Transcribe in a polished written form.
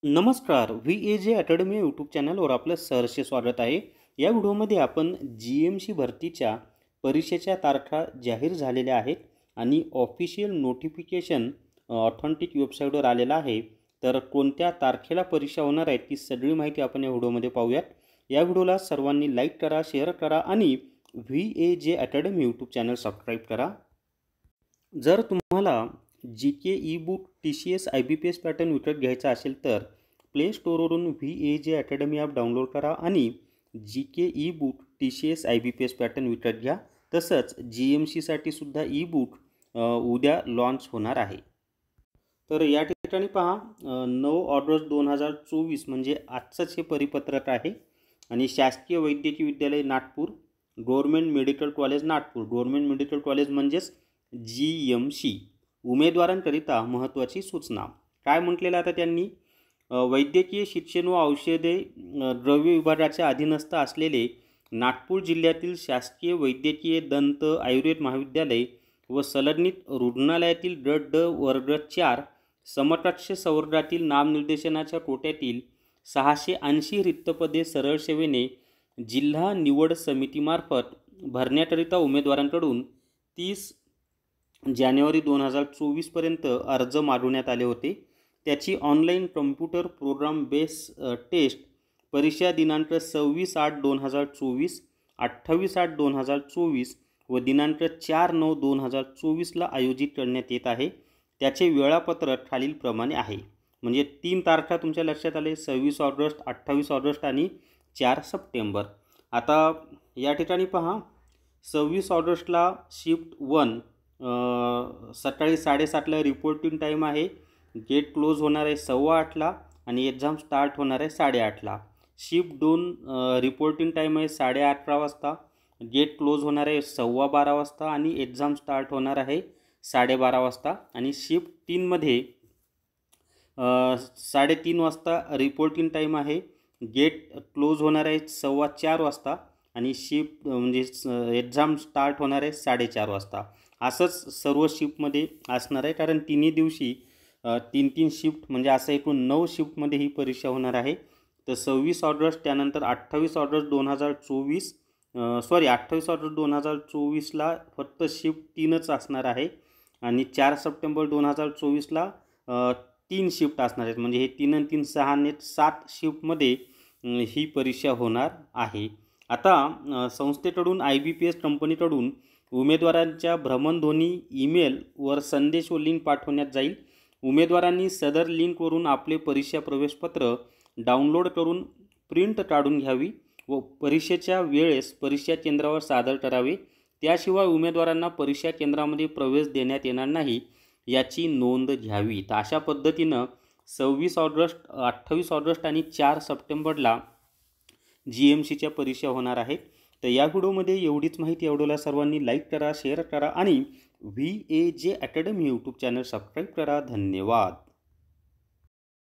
नमस्कार, V A जे academy YouTube चॅनलवर आपलं सहर्ष स्वागत आहे. या व्हिडिओमध्ये आपण GMC भरतीच्या परीक्षेच्या तारखा जाहीर झालेल्या आहेत आणि ऑफिशियल नोटिफिकेशन ऑथेंटिक वेबसाईटवर आलेलं आहे. तर कोणत्या तारखेला परीक्षा होणार आहे ती सगळी माहिती आपण या व्हिडिओमध्ये पाहूयात. या व्हिडिओला सर्वांनी लाईक करा, शेअर करा आणि व्ही ए जे अकॅडमी यूट्यूब चॅनल सबस्क्राईब करा. जर तुम्हाला GK e book TCS IBPS pattern विकत घ्यायचा असेल तर प्ले स्टोअरवरून VAJ अकॅडमी ॲप डाउनलोड करा आणि GK e book TCS IBPS pattern विकत घ्या. तसंच GMCसाठी सुद्धा ई बुक उद्या लॉन्च होणार आहे. तर या ठिकाणी पहा 9 ऑगस्ट 2024 म्हणजे आजचंच हे परिपत्रक आहे. आणि शासकीय वैद्यकीय विद्यालय Nagpur, government medical college Nagpur, government medical college म्हणजेच GMC उमेदवारांकरिता महत्त्वाची सूचना. काय म्हटलेलं आता त्यांनी, वैद्यकीय शिक्षण व औषधे द्रव्य विभागाच्या अधीनस्थ असलेले नागपूर जिल्ह्यातील शासकीय वैद्यकीय दंत आयुर्वेद महाविद्यालय व संलग्नित रुग्णालयातील गट वर्ग 4 समकक्ष संवर्गातील नामनिर्देशनाच्या कोट्यातील 680 रिक्त पदे सरळ सेवेने जिल्हा निवड समितीमार्फत भरण्याकरिता उमेदवारांकडून 30 जानेवारी 2024 पर्यंत अर्ज मागवण्यात आले होते. त्याची online computer program base test परीक्षा दिनांक 26/8/2024, 28/8/2024 व दिनांक 4/9/2024 आयोजित करण्यात येत आहे. त्याचे वेळापत्रक खालीलप्रमाणे आहे. म्हणजे 3 तारखा तुमच्या लक्षात आले, 26 ऑगस्ट, 28 ऑगस्ट आणि 4 सप्टेंबर. आता या ठिकाणी पहा, 26 ऑगस्टला शिफ्ट 1 सकाळी 7:30ला रिपोर्टिंग टाईम आहे. गेट क्लोज होणार आहे 8:15ला आणि एक्झाम स्टार्ट होणार आहे 8:30ला. शिफ्ट 2 रिपोर्टिंग टाईम आहे 11:30 वाजता, गेट क्लोज होणार आहे 12:15 वाजता आणि एक्झाम स्टार्ट होणार आहे 12:30 वाजता. आणि शिफ्ट 3मध्ये 3:30 वाजता रिपोर्टिंग टाईम आहे, गेट क्लोज होणार आहे 4:15 वाजता आणि शिफ्ट म्हणजे एक्झाम स्टार्ट होणार आहे 4:30 वाजता. असंच सर्व शिफ्टमध्ये असणार आहे, कारण तिन्ही दिवशी 3-3 शिफ्ट म्हणजे असं एकूण 9 शिफ्टमध्ये ही परीक्षा होणार आहे. तर 26 ऑगस्ट, त्यानंतर 28 ऑगस्ट 2024ला फक्त शिफ्ट 3च असणार आहे आणि 4 सप्टेंबर 2024ला 3 शिफ्ट असणार आहेत. म्हणजे हे 3 आणि 3 6 आणि 7 शिफ्टमध्ये ही परीक्षा होणार आहे. आता संस्थेकडून IBPS कंपनीकडून उमेदवारांच्या भ्रमणध्वनी ईमेलवर संदेश व लिंक पाठवण्यात जाईल. उमेदवारांनी सदर लिंकवरून आपले परीक्षा प्रवेशपत्र डाउनलोड करून प्रिंट काढून घ्यावी व परीक्षेच्या वेळेस परीक्षा केंद्रावर सादर करावे. त्याशिवाय उमेदवारांना परीक्षा केंद्रामध्ये प्रवेश देण्यात येणार नाही याची नोंद घ्यावी. तर अशा पद्धतीनं 26 ऑगस्ट, 28 ऑगस्ट आणि 4 सप्टेंबरला GMCच्या परीक्षा होणार आहेत. तर या व्हिडिओमध्ये एवढीच माहिती. व्हिडिओला सर्वांनी लाईक करा, शेअर करा आणि VAJ academy YouTube channel subscribe करा. धन्यवाद.